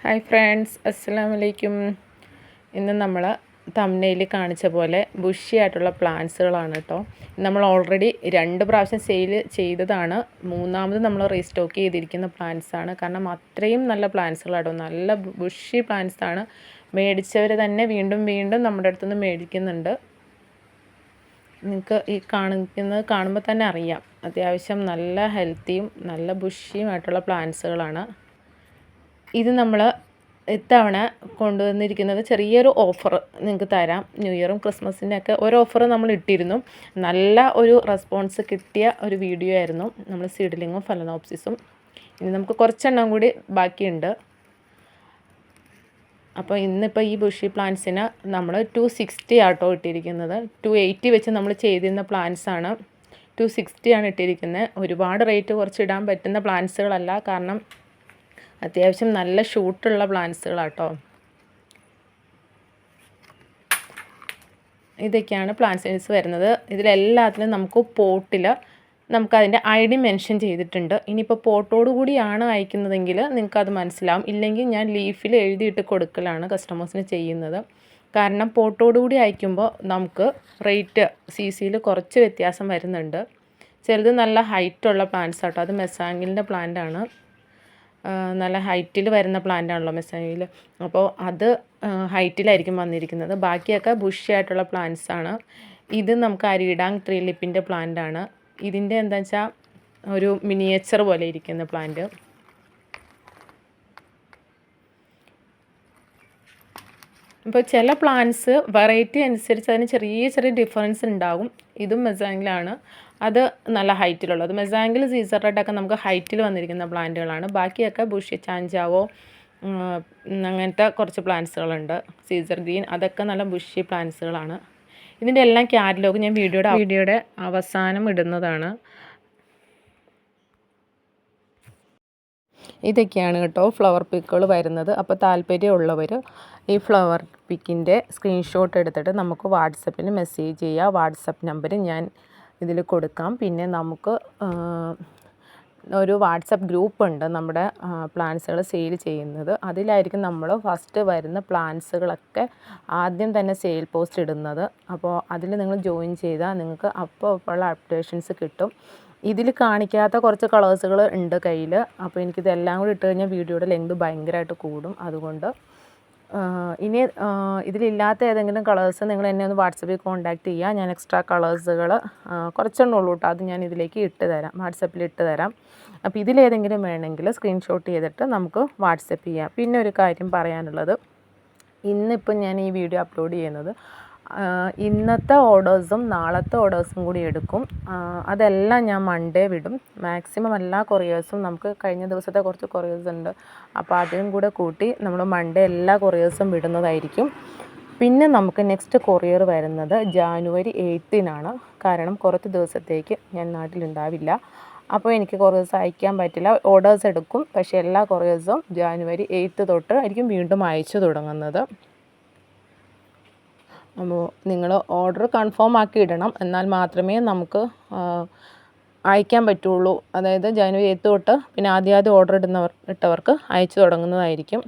Hi friends, അസ്സലാമു അലൈക്കും. ഇന്ന് നമ്മൾ തംബ്നെയിലിൽ കാണിച്ച പോലെ ബുഷി ആയിട്ടുള്ള പ്ലാന്റ്സുകളാണ് കേട്ടോ. നമ്മൾ ഓൾറെഡി 2 പ്രാവശ്യം സെയിൽ ചെയ്തതാണ്. മൂന്നാമത് നമ്മൾ റീസ്റ്റോക്ക് ചെയ്തിരിക്കുന്ന പ്ലാന്റ്സാണ്. കാരണം അത്രയും നല്ല പ്ലാന്റ്സുകളാട്ടോ, നല്ല ബുഷി പ്ലാന്റ്സാണ്. മേടിച്ചവർ തന്നെ വീണ്ടും വീണ്ടും നമ്മുടെ അടുത്തുനിന്ന് മേടിക്കുന്നുണ്ട്. നിങ്ങൾക്ക് ഈ കാണുമ്പോൾ തന്നെ അറിയാം, അത്യാവശ്യം നല്ല ഹെൽത്തിയും നല്ല ബുഷിയുമായിട്ടുള്ള പ്ലാന്റ്സുകളാണ്. ഇത് നമ്മൾ ഇത്തവണ കൊണ്ടുവന്നിരിക്കുന്നത് ചെറിയൊരു ഓഫർ നിങ്ങൾക്ക് തരാം. ന്യൂ ഇയറും ക്രിസ്മസിൻ്റെയൊക്കെ ഒരു ഓഫർ നമ്മൾ ഇട്ടിരുന്നു. നല്ല ഒരു റെസ്പോൺസ് കിട്ടിയ ഒരു വീഡിയോ ആയിരുന്നു. നമ്മൾ സീഡ്ലിങ്ങും ഫലനോപ്സിസും ഇനി നമുക്ക് കുറച്ചെണ്ണം കൂടി ബാക്കിയുണ്ട്. അപ്പോൾ ഇന്നിപ്പോൾ ഈ ബുഷി പ്ലാന്റ്സിന് നമ്മൾ 260 ആട്ടോ ഇട്ടിരിക്കുന്നത്. 280 വെച്ച് നമ്മൾ ചെയ്തിരുന്ന പ്ലാന്റ്സാണ്. 260 ആണ് ഇട്ടിരിക്കുന്നത്. ഒരുപാട് റേറ്റ് കുറച്ച് ഇടാൻ പറ്റുന്ന പ്ലാന്റ്സുകളല്ല, കാരണം അത്യാവശ്യം നല്ല ഷൂട്ടുള്ള പ്ലാന്റ്സുകളാട്ടോ. ഇതൊക്കെയാണ് പ്ലാന്റ് സൈസ് വരുന്നത്. ഇതിലെല്ലാത്തിലും നമുക്ക് പോട്ടിൽ നമുക്കതിൻ്റെ ID മെൻഷൻ ചെയ്തിട്ടുണ്ട്. ഇനിയിപ്പോൾ പോട്ടോടു കൂടിയാണ് അയക്കുന്നതെങ്കിൽ നിങ്ങൾക്കത് മനസ്സിലാവും. ഇല്ലെങ്കിൽ ഞാൻ ലീഫിൽ എഴുതിയിട്ട് കൊടുക്കലാണ് കസ്റ്റമേഴ്സിന് ചെയ്യുന്നത്. കാരണം പോട്ടോടുകൂടി അയക്കുമ്പോൾ നമുക്ക് റേറ്റ് CCയിൽ കുറച്ച് വ്യത്യാസം വരുന്നുണ്ട്. ചിലത് നല്ല ഹൈറ്റുള്ള പ്ലാന്റ്സ് ആട്ടോ. അത് മെസാങ്കിലിൻ്റെ പ്ലാന്റാണ്. നല്ല ഹൈറ്റിൽ വരുന്ന പ്ലാന്റ് ആണല്ലോ മെസ്സായിൽ. അപ്പോൾ അത് ഹൈറ്റിലായിരിക്കും വന്നിരിക്കുന്നത്. ബാക്കിയൊക്കെ ബുഷി ആയിട്ടുള്ള പ്ലാന്റ്സ് ആണ്. ഇത് നമുക്ക് അരിയിടാങ് ട്രീ ലിപ്പിൻ്റെ പ്ലാന്റ് ആണ്. ഇതിൻ്റെ എന്താ വെച്ചാൽ ഒരു മിനിയേച്ചർ പോലെ ഇരിക്കുന്ന പ്ലാന്റ്. ഇപ്പോൾ ചില പ്ലാന്റ്സ് വെറൈറ്റി അനുസരിച്ച് അതിന് ചെറിയ ചെറിയ ഡിഫറൻസ് ഉണ്ടാകും. ഇതും മെസാങ്കിലാണ്. അത് നല്ല ഹൈറ്റിലുള്ളത്. മെസാങ്കിൽ സീസർ റെഡൊക്കെ നമുക്ക് ഹൈറ്റിൽ വന്നിരിക്കുന്ന പ്ലാന്റുകളാണ്. ബാക്കിയൊക്കെ ബുഷി ചാഞ്ചാവോ അങ്ങനത്തെ കുറച്ച് പ്ലാന്റ്സുകളുണ്ട്. സീസർ ഗ്രീൻ അതൊക്കെ നല്ല ബുഷി പ്ലാന്റ്സുകളാണ്. ഇതിൻ്റെ എല്ലാം കാറ്റലോഗ് ഞാൻ വീഡിയോയുടെ അവസാനം ഇടുന്നതാണ്. ഇതൊക്കെയാണ് കേട്ടോ ഫ്ലവർ പിക്കുകൾ വരുന്നത്. അപ്പോൾ താല്പര്യമുള്ളവർ ഈ ഫ്ലവർ പിക്കിൻ്റെ സ്ക്രീൻഷോട്ട് എടുത്തിട്ട് നമുക്ക് വാട്സപ്പിൽ മെസ്സേജ് ചെയ്യുക. വാട്സപ്പ് നമ്പർ ഞാൻ ഇതിൽ കൊടുക്കാം. പിന്നെ നമുക്ക് ഒരു വാട്സപ്പ് ഗ്രൂപ്പ് ഉണ്ട് നമ്മുടെ പ്ലാന്റ്സുകൾ സെയിൽ ചെയ്യുന്നത്. അതിലായിരിക്കും നമ്മൾ ഫസ്റ്റ് വരുന്ന പ്ലാന്റ്സുകളൊക്കെ ആദ്യം തന്നെ സെയിൽ പോസ്റ്റ് ഇടുന്നത്. അപ്പോൾ അതിൽ നിങ്ങൾ ജോയിൻ ചെയ്താൽ നിങ്ങൾക്ക് അപ്പോൾ ഉള്ള അപ്ഡേഷൻസ് കിട്ടും. ഇതിൽ കാണിക്കാത്ത കുറച്ച് കളേഴ്സുകൾ ഉണ്ട് കയ്യിൽ. അപ്പോൾ എനിക്കിതെല്ലാം കൂടി ഇട്ട് കഴിഞ്ഞാൽ വീഡിയോയുടെ ലെങ്ത് ഭയങ്കരമായിട്ട് കൂടും. അതുകൊണ്ട് ഇനി ഇതിലില്ലാത്ത ഏതെങ്കിലും കളേഴ്സ് നിങ്ങൾ എന്നെ ഒന്ന് വാട്സപ്പിൽ കോൺടാക്റ്റ് ചെയ്യുക. ഞാൻ എക്സ്ട്രാ കളേഴ്സുകൾ കുറച്ചെണ്ണം ഉള്ളൂ കേട്ടോ, അത് ഞാൻ ഇതിലേക്ക് ഇട്ട് തരാം, വാട്സപ്പിൽ ഇട്ട് തരാം. അപ്പോൾ ഇതിലേതെങ്കിലും വേണമെങ്കിൽ സ്ക്രീൻഷോട്ട് ചെയ്തിട്ട് നമുക്ക് വാട്സപ്പ് ചെയ്യാം. പിന്നെ ഒരു കാര്യം പറയാനുള്ളത്, ഇന്നിപ്പം ഞാൻ ഈ വീഡിയോ അപ്ലോഡ് ചെയ്യുന്നത് ഇന്നത്തെ ഓർഡേഴ്സും നാളത്തെ ഓർഡേഴ്സും കൂടി എടുക്കും. അതെല്ലാം ഞാൻ മൺഡേ വിടും. മാക്സിമം എല്ലാ കൊറിയേഴ്സും നമുക്ക് കഴിഞ്ഞ ദിവസത്തെ കുറച്ച് കൊറിയേഴ്സ് ഉണ്ട്. അപ്പോൾ അതിനും കൂടെ കൂട്ടി നമ്മൾ മൺഡേ എല്ലാ കൊറിയേഴ്സും വിടുന്നതായിരിക്കും. പിന്നെ നമുക്ക് നെക്സ്റ്റ് കൊറിയർ വരുന്നത് ജാനുവരി 8-നാണ്. കാരണം കുറച്ച് ദിവസത്തേക്ക് ഞാൻ നാട്ടിലുണ്ടാവില്ല. അപ്പോൾ എനിക്ക് കൊറിയേഴ്സ് അയക്കാൻ പറ്റില്ല. ഓർഡേഴ്സ് എടുക്കും, പക്ഷേ എല്ലാ കൊറിയേഴ്സും ജാനുവരി 8 തൊട്ട് ആയിരിക്കും വീണ്ടും അയച്ചു തുടങ്ങുന്നത്. അപ്പോൾ നിങ്ങൾ ഓർഡർ കൺഫേം ആക്കി ഇടണം, എന്നാൽ മാത്രമേ നമുക്ക് അയക്കാൻ പറ്റുള്ളൂ. അതായത് ജനുവരി 8 തൊട്ട് പിന്നെ ആദ്യം ഓർഡർ ഇട്ടവർക്ക് അയച്ചു തുടങ്ങുന്നതായിരിക്കും.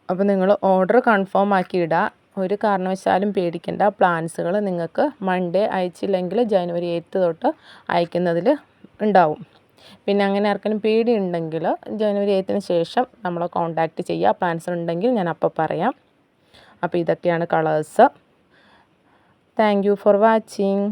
അപ്പോൾ നിങ്ങൾ ഓർഡർ കൺഫേം ആക്കി ഇടുക. ഒരു കാരണവശാലും പേടിക്കേണ്ട. പ്ലാന്റ്സുകൾ നിങ്ങൾക്ക് മൺഡേ അയച്ചില്ലെങ്കിൽ ജനുവരി 8 തൊട്ട് അയക്കുന്നതിൽ ഉണ്ടാവും. പിന്നെ അങ്ങനെ ആർക്കെങ്കിലും പേടിയുണ്ടെങ്കിൽ ജനുവരി 8-ന് ശേഷം നമ്മളെ കോൺടാക്റ്റ് ചെയ്യുക. പ്ലാന്റ്സ് ഉണ്ടെങ്കിൽ ഞാൻ അപ്പോൾ പറയാം. അപ്പോൾ ഇതൊക്കെയാണ് colours. Thank you for watching.